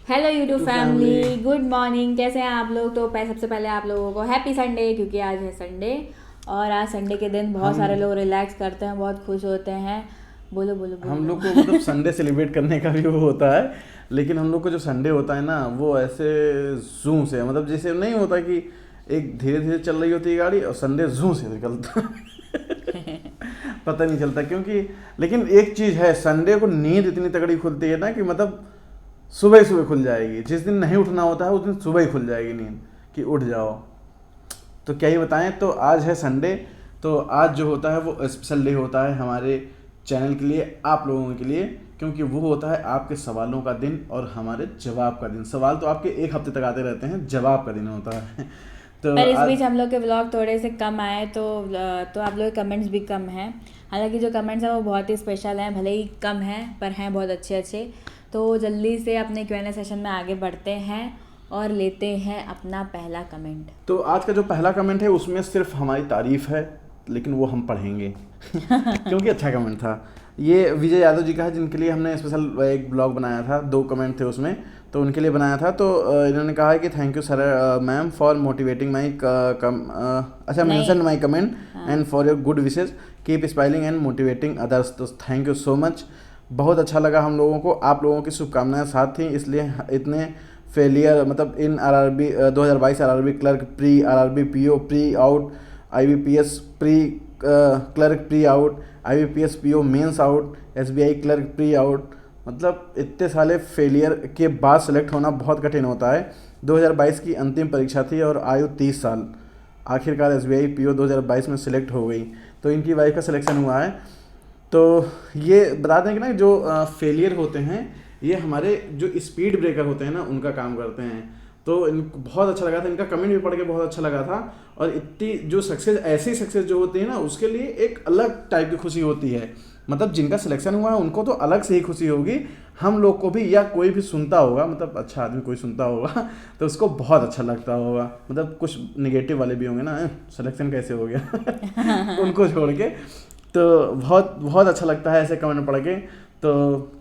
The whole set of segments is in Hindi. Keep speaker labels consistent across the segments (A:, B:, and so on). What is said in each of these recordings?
A: Hello YouTube family, good morning. कैसे हैं आप लोग? तो सबसे पहले आप लोगों को हैप्पी संडे, क्योंकि आज है संडे। और आज संडे के दिन बहुत सारे
B: हम
A: लोग रिलैक्स करते हैं, बहुत खुश होते हैं। बोलो बोलो
B: हम
A: बोलो।
B: लोग को मतलब संडे सेलिब्रेट करने का भी वो होता है। लेकिन हम लोग को जो संडे होता है ना, वो ऐसे जूम से, मतलब जैसे नहीं होता कि एक धीरे धीरे चल रही होती है गाड़ी और संडे जूम से निकलता है। पता नहीं चलता क्योंकि, लेकिन एक चीज़ है, संडे को नींद इतनी तगड़ी खुलती है ना कि मतलब सुबह ही सुबह खुल जाएगी। जिस दिन नहीं उठना होता है उस दिन सुबह ही खुल जाएगी नींद कि उठ जाओ। तो क्या ही बताएं। तो आज है संडे। तो आज जो होता है वो स्पेशल डे होता है हमारे चैनल के लिए, आप लोगों के लिए, क्योंकि वो होता है आपके सवालों का दिन और हमारे जवाब का दिन। सवाल तो आपके एक हफ्ते तक आते रहते हैं, जवाब का दिन होता है। तो
A: पर इस
B: आज
A: बीच हम लोग के व्लॉग थोड़े से कम आए, तो आप लोग के कमेंट्स भी कम हैं। हालांकि जो कमेंट्स हैं वो बहुत ही स्पेशल हैं, भले ही कम हैं पर हैं बहुत अच्छे अच्छे। तो जल्दी से अपने Q&A सेशन में आगे बढ़ते हैं और लेते हैं अपना पहला कमेंट।
B: तो आज का जो पहला कमेंट है उसमें सिर्फ हमारी तारीफ है, लेकिन वो हम पढ़ेंगे क्योंकि अच्छा कमेंट था। ये विजय यादव जी का है, जिनके लिए हमने स्पेशल एक ब्लॉग बनाया था। 2 कमेंट थे उसमें, तो उनके लिए बनाया था। तो इन्होंने कहा है कि thank you sir ma'am for motivating my अच्छा
A: नहीं।
B: मेंशन माई कमेंट
A: हाँ।
B: And for your good wishes, keep smiling and motivating others. तो थैंक यू सो मच। बहुत अच्छा लगा हम लोगों को, आप लोगों की शुभकामनाएं साथ थी, इसलिए इतने फेलियर, मतलब इन RRB 2022 RRB clerk pre, RRB PO pre out, IBPS pre clerk pre out, IBPS PO mains out, SBI clerk pre out. मतलब इतने सारे फेलियर के बाद सेलेक्ट होना बहुत कठिन होता है। 2022 की अंतिम परीक्षा थी और आयु 30 साल। आखिरकार एसबीआई पीओ 2022 में सिलेक्ट हो गई। तो इनकी वाइफ का सिलेक्शन हुआ है। तो ये बता दें कि ना, जो फेलियर होते हैं ये हमारे जो स्पीड ब्रेकर होते हैं ना, उनका काम करते हैं। तो इनको बहुत अच्छा लगा था, इनका कमेंट भी पढ़ के बहुत अच्छा लगा था। और इतनी जो सक्सेस, ऐसी सक्सेस जो होती है ना, उसके लिए एक अलग टाइप की खुशी होती है। मतलब जिनका सिलेक्शन हुआ है उनको तो अलग से ही खुशी होगी, हम लोग को भी, या कोई भी सुनता होगा, मतलब अच्छा आदमी कोई सुनता होगा तो उसको बहुत अच्छा लगता होगा। मतलब कुछ निगेटिव वाले भी होंगे ना, सिलेक्शन कैसे हो गया उनको छोड़ के। तो बहुत बहुत अच्छा लगता है ऐसे कमेंट पढ़ के। तो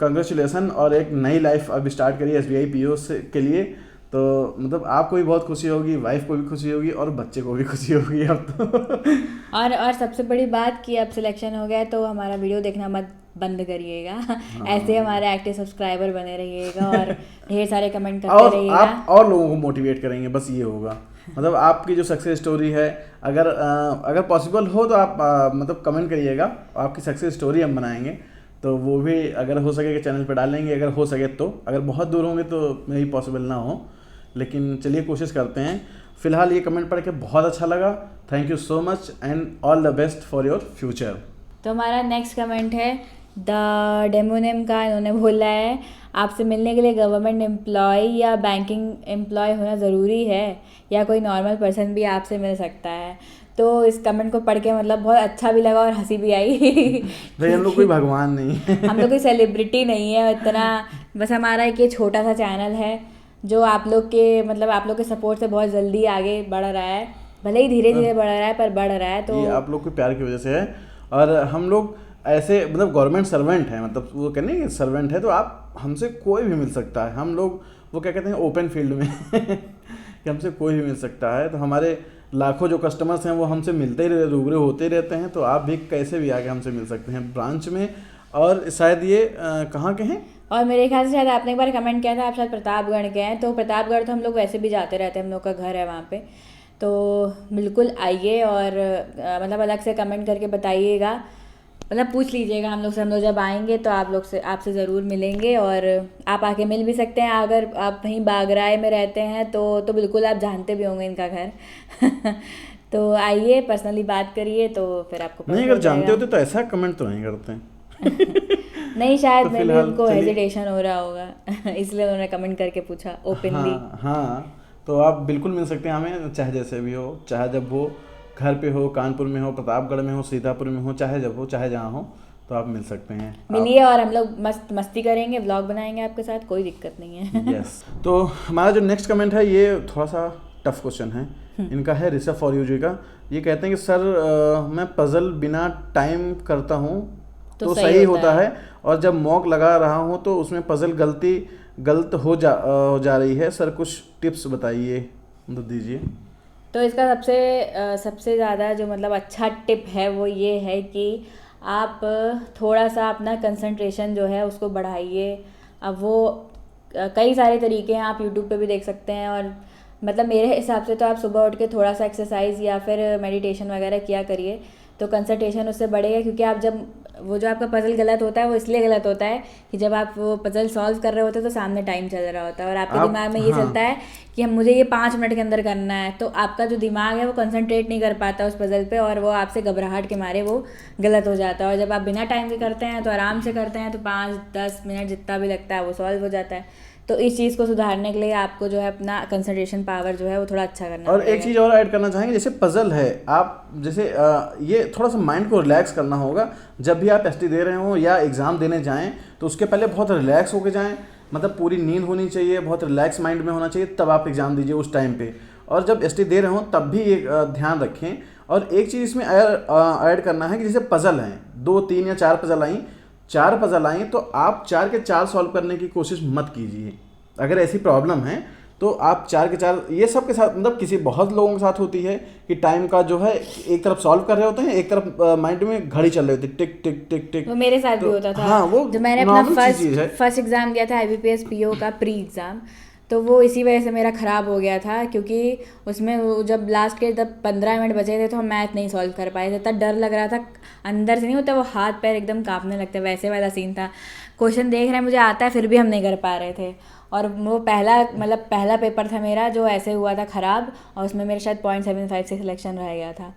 B: कंग्रेचुलेसन, और एक नई लाइफ अब स्टार्ट करिए एसबीआई पीओ से के लिए। तो मतलब आपको भी बहुत खुशी होगी, वाइफ को भी खुशी होगी और बच्चे को भी खुशी होगी अब तो।
A: और सबसे बड़ी बात कि अब सिलेक्शन हो गया है तो हमारा वीडियो देखना मत बंद करिएगा। ऐसे
B: हाँ।
A: हमारे एक्टिव सब्सक्राइबर बने रहिएगा और ढेर सारे कमेंट करते
B: और
A: रहिएगा।
B: आप और लोगों को मोटिवेट करेंगे, बस ये होगा। मतलब आपकी जो सक्सेस स्टोरी है, अगर पॉसिबल हो तो आप मतलब कमेंट करिएगा, आपकी सक्सेस स्टोरी हम बनाएंगे। तो वो भी अगर हो सके कि चैनल पर डालेंगे, अगर हो सके तो। अगर बहुत दूर होंगे तो मे भी पॉसिबल ना हो, लेकिन चलिए कोशिश करते हैं। फिलहाल ये कमेंट पढ़ के बहुत अच्छा लगा। Thank you so much and all the best for your future.
A: तो हमारा नेक्स्ट कमेंट है द डेमोनेम का। इन्होंने बोला है, आपसे मिलने के लिए गवर्नमेंट एम्प्लॉय या बैंकिंग एम्प्लॉय होना ज़रूरी है या कोई नॉर्मल पर्सन भी आपसे मिल सकता है? तो इस कमेंट को पढ़ के मतलब बहुत अच्छा भी लगा और हंसी भी आई
B: भाई हम लोग कोई भगवान नहीं
A: हम लोग कोई सेलिब्रिटी नहीं है इतना। बस हमारा एक ये छोटा सा चैनल है जो आप लोग के मतलब आप लोग के सपोर्ट से बहुत जल्दी आगे बढ़ रहा है। भले ही धीरे धीरे बढ़ रहा है पर बढ़ रहा है। तो
B: ये आप लोग के प्यार की वजह से है। और हम लोग ऐसे मतलब गवर्नमेंट सर्वेंट हैं, मतलब वो कहने कि सर्वेंट है, तो आप हमसे कोई भी मिल सकता है। हम लोग वो क्या कहते हैं, ओपन फील्ड में कि हमसे कोई भी मिल सकता है। तो हमारे लाखों जो कस्टमर्स हैं वो हमसे मिलते ही रूबरू होते ही रहते हैं। तो आप भी कैसे भी आके हमसे मिल सकते हैं ब्रांच में। और शायद ये कहाँ के हैं?
A: और मेरे ख्याल से शायद आपने एक बार कमेंट किया था आप शायद प्रतापगढ़ के हैं। तो प्रतापगढ़ तो हम लोग वैसे भी जाते रहते हैं, हम लोग का घर है वहाँ पे। तो बिल्कुल आइए और मतलब अलग से कमेंट करके बताइएगा, मतलब पूछ लीजिएगा हम लोग से। हम लोग जब आएंगे तो आप लोग से आपसे ज़रूर मिलेंगे और आप आके मिल भी सकते हैं। अगर आप वहीं बागराय में रहते हैं तो बिल्कुल आप जानते भी होंगे इनका घर तो आइए पर्सनली बात करिए तो फिर आपको पता
B: नहीं, अगर
A: चल
B: जानते
A: जाएगा।
B: होते तो ऐसा कमेंट तो नहीं करते
A: नहीं, शायद
B: तो
A: मे भी
B: फिलहाल
A: उनको
B: चलिए।
A: हेजिटेशन हो रहा होगा इसलिए उन्होंने कमेंट करके पूछा ओपनली।
B: हाँ हाँ, तो आप बिल्कुल मिल सकते हैं हमें, चाहे जैसे भी हो, चाहे जब हो, घर पे हो, कानपुर में हो, प्रतापगढ़ में हो, सीतापुर में हो, चाहे जब हो, चाहे जहाँ हो, तो आप मिल सकते हैं आप।
A: मिलिए और हम लोग मस्त मस्ती करेंगे, व्लॉग बनाएंगे आपके साथ, कोई दिक्कत नहीं है
B: यस। तो हमारा जो नेक्स्ट कमेंट है ये थोड़ा सा टफ क्वेश्चन है। इनका है ऋषभ फॉर यू जी का। ये कहते हैं कि सर मैं पज़ल बिना टाइम करता हूँ
A: तो
B: तो
A: सही
B: सही
A: होता
B: होता
A: है।
B: है, और जब मॉक लगा रहा हूँ तो उसमें पज़ल गलती गलत हो जा रही है सर, कुछ टिप्स बताइए, मतलब दीजिए।
A: तो इसका सबसे ज़्यादा जो मतलब अच्छा टिप है वो ये है कि आप थोड़ा सा अपना कंसंट्रेशन जो है उसको बढ़ाइए। अब वो कई सारे तरीके हैं, आप यूट्यूब पे भी देख सकते हैं। और मतलब मेरे हिसाब से तो आप सुबह उठ के थोड़ा सा एक्सरसाइज या फिर मेडिटेशन वगैरह किया करिए, तो कंसंट्रेशन उससे बढ़ेगा। क्योंकि आप जब वो जो आपका पज़ल गलत होता है वो इसलिए गलत होता है कि जब आप वो पज़ल सॉल्व कर रहे होते हैं तो सामने टाइम चल रहा होता है और आपके
B: आप
A: दिमाग में ये
B: हाँ
A: चलता है कि हम मुझे ये 5 मिनट के अंदर करना है। तो आपका जो दिमाग है वो कंसंट्रेट नहीं कर पाता उस पज़ल पे और वो आपसे घबराहट के मारे वो गलत हो जाता है। और जब आप बिना टाइम के करते हैं तो आराम से करते हैं तो 5-10 मिनट जितना भी लगता है वो सॉल्व हो जाता है। तो इस चीज़ को सुधारने के लिए आपको जो है अपना कंसंट्रेशन पावर जो है वो थोड़ा अच्छा करना
B: और एक
A: पड़ेगा।
B: चीज़ और ऐड करना चाहेंगे, जैसे पज़ल है, आप जैसे ये थोड़ा सा माइंड को रिलैक्स करना होगा। जब भी आप टेस्ट दे रहे हो या एग्ज़ाम देने जाएं तो उसके पहले बहुत रिलैक्स होके जाएं, मतलब पूरी नींद होनी चाहिए, बहुत रिलैक्स माइंड में होना चाहिए, तब आप एग्ज़ाम दीजिए उस टाइम पे। और जब एस दे रहे हो तब भी एक ध्यान रखें। और एक चीज़ इसमें ऐड करना है कि जैसे पज़ल हैं 2 3 या 4 पज़ल आई, 4 पज़ल आई तो आप 4 के 4 सॉल्व करने की कोशिश मत कीजिए। अगर ऐसी प्रॉब्लम है तो आप 4 के 4, ये सब के साथ मतलब किसी बहुत लोगों के साथ होती है कि टाइम का जो है एक तरफ सॉल्व कर रहे होते हैं, एक तरफ माइंड में घड़ी चल रही होती है, टिक टिक टिक टिक।
A: वो मेरे साथ
B: तो
A: भी होता था।
B: हाँ, वो
A: जब मैंने अपना
B: नॉर्मल चीज़ है।
A: फर्स्ट एग्ज़ाम दिया था IBPS PO का प्री एग्ज़ाम, तो वो इसी वजह से मेरा ख़राब हो गया था। क्योंकि उसमें वो जब लास्ट के जब 15 मिनट बचे थे तो हम मैथ नहीं सॉल्व कर पाए थे। इतना डर लग रहा था, अंदर से नहीं होता वो हाथ पैर एकदम कांपने लगते, वैसे वाला सीन था। क्वेश्चन देख रहे हैं, मुझे आता है फिर भी हम नहीं कर पा रहे थे। और वो पहला पेपर था मेरा जो ऐसे हुआ था ख़राब, और उसमें मेरे शायद 0.75 से सिलेक्शन रह गया था।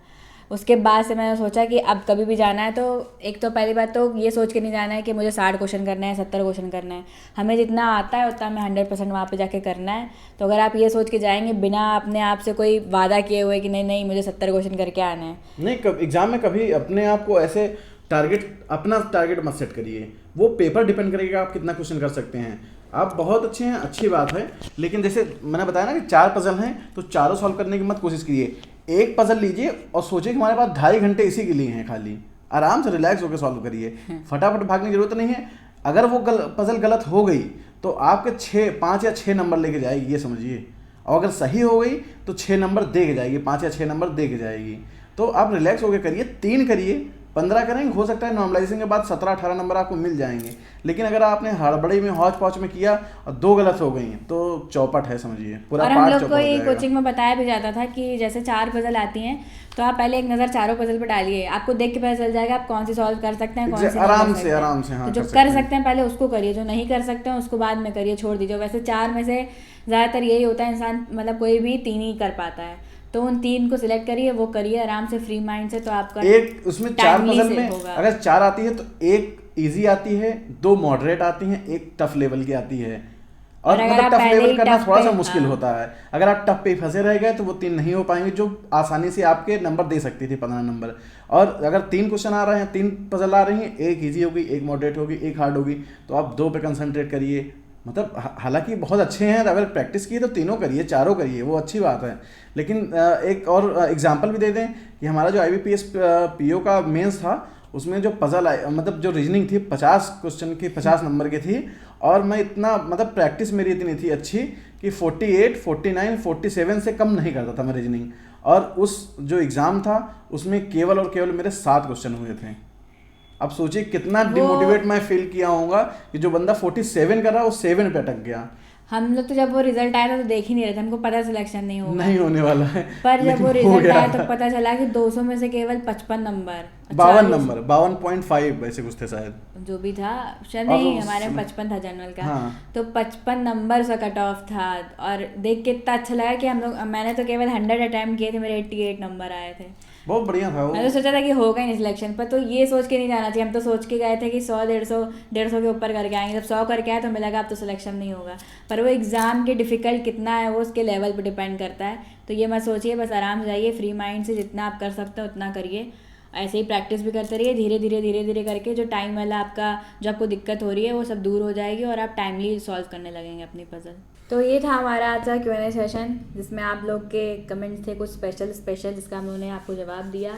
A: उसके बाद से मैंने सोचा कि अब कभी भी जाना है तो एक तो पहली बात तो ये सोच के नहीं जाना है कि मुझे 60 क्वेश्चन करना है, 70 क्वेश्चन करना है। हमें जितना आता है उतना हमें 100% वहाँ पे जाके करना है। तो अगर आप ये सोच के जाएंगे बिना अपने आप से कोई वादा किए हुए कि नहीं नहीं मुझे 70 क्वेश्चन करके आना है,
B: नहीं, कब एग्जाम में कभी अपने आप को ऐसे अपना टारगेट मत सेट करिए। वो पेपर डिपेंड करेगा आप कितना क्वेश्चन कर सकते हैं। आप बहुत अच्छे हैं, अच्छी बात है, लेकिन जैसे मैंने बताया ना कि 4 पजल हैं तो चारों सॉल्व करने की मत कोशिश कीजिए। एक पजल लीजिए और सोचिए कि हमारे पास 2.5 घंटे इसी के लिए हैं, खाली आराम से रिलैक्स होकर सॉल्व करिए। फटाफट भागने की जरूरत नहीं है। अगर वो पजल गलत हो गई तो आपके 5 या 6 नंबर लेके जाएगी, ये समझिए। और अगर सही हो गई तो 6 नंबर दे के जाएगी, 5 या 6 नंबर दे के जाएगी। तो आप रिलैक्स होकर करिए, 3 करिए, 15 करेंगे, हो सकता है नॉर्मलाइजेशन के बाद 17-18 नंबर आपको मिल जाएंगे। लेकिन अगर आपने हड़बड़ी में हौच पौच में किया और 2 गलत हो गई तो चौपट है, समझिए पूरा
A: और
B: पाठ
A: हम लोग
B: चौपट
A: को
B: हो
A: ये
B: जाएगा।
A: कोचिंग में बताया भी जाता था कि जैसे 4 पजल आती हैं तो आप पहले एक नज़र चारों पजल पर डालिए, आपको देख के पता चल जाएगा आप कौन सी सॉल्व कर सकते हैं, कौन सी नहीं
B: आराम
A: कर
B: से
A: सकते हैं।
B: आराम से हाँ
A: तो जो
B: कर
A: कर
B: सकते हैं।
A: सकते हैं पहले उसको करिए, जो नहीं कर सकते हैं उसको बाद में करिए, छोड़ दीजिए। वैसे 4 में से ज़्यादातर यही होता है, इंसान मतलब कोई भी 3 ही कर पाता है। तो उन 3 को सिलेक्ट करिए, वो करिए आराम से फ्री माइंड से, तो आपका
B: एक उसमें 4
A: टाइमली
B: पजल
A: से
B: में
A: होगा।
B: अगर 4 आती है तो एक इजी आती है, 2 मॉडरेट आती हैं, एक टफ लेवल की आती है। और
A: और अगर
B: मतलब
A: आप
B: टफ
A: पहले
B: लेवल
A: ही
B: करना
A: टफ
B: थोड़ा
A: पे,
B: सा मुश्किल
A: हाँ,
B: होता है। अगर आप टफ पे फंसे रह गए तो वो 3 नहीं हो पाएंगे, जो आसानी से आपके नंबर दे सकती थी 15 नंबर। और अगर 3 क्वेश्चन आ रहे हैं, 3 पजल आ रही हैं, एक इजी होगी, एक मॉडरेट होगी, एक हार्ड होगी, तो आप 2 पे कंसंट्रेट करिए। मतलब हालांकि बहुत अच्छे हैं, अगर प्रैक्टिस की तो तीनों करिए, चारों करिए, वो अच्छी बात है। लेकिन एक और एग्जांपल भी दे दें कि हमारा जो IBPS PO का मेंस था उसमें जो पजल आई, मतलब जो रीजनिंग थी 50 क्वेश्चन की, 50 नंबर की थी। और मैं इतना मतलब प्रैक्टिस मेरी इतनी थी अच्छी कि 48, 49, 47 से कम नहीं करता था मैं रीजनिंग। और उस जो एग्ज़ाम था उसमें केवल और केवल मेरे 7 क्वेश्चन हुए थे। अब सोचिए कितना
A: वो
B: डिमोटिवेट मैं फील किया होऊंगा कि जो बंदा 47 कर रहा है वो 7 पे अटक गया।
A: हम लोग तो जब वो रिजल्ट आया था तो देख ही नहीं रहे थे, हमको पता सिलेक्शन नहीं होगा।
B: नहीं होने वाला है,
A: पर जब
B: लेकिन
A: वो
B: हो
A: रिजल्ट
B: गया
A: आया तो
B: था।
A: पता चला कि 200 में से केवल 55 नंबर,
B: 52
A: 40
B: नंबर, 52.5 ऐसे कुछ थे शायद।
A: जो भी था, शायद
B: और
A: नहीं,
B: उस
A: हमारे में
B: समय
A: 55 था जनरल का।
B: हाँ,
A: तो 55 नंबर का कट ऑफ था। और देख के इतना अच्छा लगा कि हम लोग, मैंने तो केवल 100 अटैम्प्ट किए थे, मेरे 88 नंबर आए थे।
B: बहुत बढ़िया था वो।
A: मैं तो सोचा था कि होगा ही नहीं सिलेक्शन, पर तो ये सोच के नहीं जाना चाहिए। हम तो सोच के गए थे कि 100 150 के ऊपर करके आएंगे। जब 100 करके आए तो हमें लगा अब तो सिलेक्शन नहीं होगा। पर वो एग्ज़ाम के डिफ़िकल्ट कितना है वो उसके लेवल पे डिपेंड करता है। तो ये मत सोचिए, बस आराम से जाइए, फ्री माइंड से जितना आप कर सकते हो उतना करिए। ऐसे ही प्रैक्टिस भी करते रहिए, धीरे धीरे करके जो टाइम वाला आपका, जो आपको दिक्कत हो रही है वो सब दूर हो जाएगी और आप टाइमली सॉल्व करने लगेंगे अपनी पजल। तो ये था हमारा आज का Q&A सेशन, जिसमें आप लोग के कमेंट्स थे कुछ स्पेशल जिसका हम लोगों ने आपको जवाब दिया।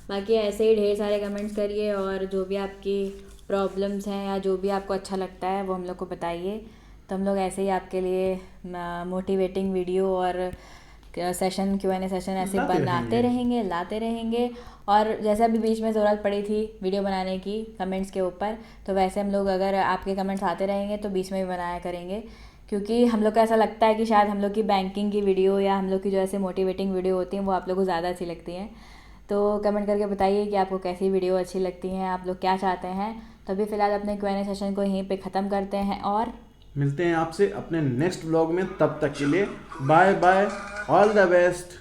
A: बाकी ऐसे ही ढेर सारे कमेंट्स करिए और जो भी आपकी प्रॉब्लम्स हैं या जो भी आपको अच्छा लगता है वो हम लोग को बताइए। तो हम लोग ऐसे ही आपके लिए मोटिवेटिंग वीडियो और सेशन Q&A सेशन ऐसे बनाते रहेंगे, लाते रहेंगे। और जैसे अभी बीच में ज़रूरत पड़ी थी वीडियो बनाने की कमेंट्स के ऊपर, तो वैसे हम लोग अगर आपके कमेंट्स आते रहेंगे तो बीच में भी बनाया करेंगे, क्योंकि हम लोग को ऐसा लगता है कि शायद हम लोग की बैंकिंग की वीडियो या हम लोग की जो ऐसे मोटिवेटिंग वीडियो होती हैं वो आप लोग को ज़्यादा अच्छी लगती हैं। तो कमेंट करके बताइए कि आपको कैसी वीडियो अच्छी लगती हैं, आप लोग क्या चाहते हैं। तो अभी फ़िलहाल अपने Q&A सेशन को यहीं पे ख़त्म करते हैं और
B: मिलते हैं आपसे अपने नेक्स्ट व्लॉग में। तब तक के लिए bye bye, all the best.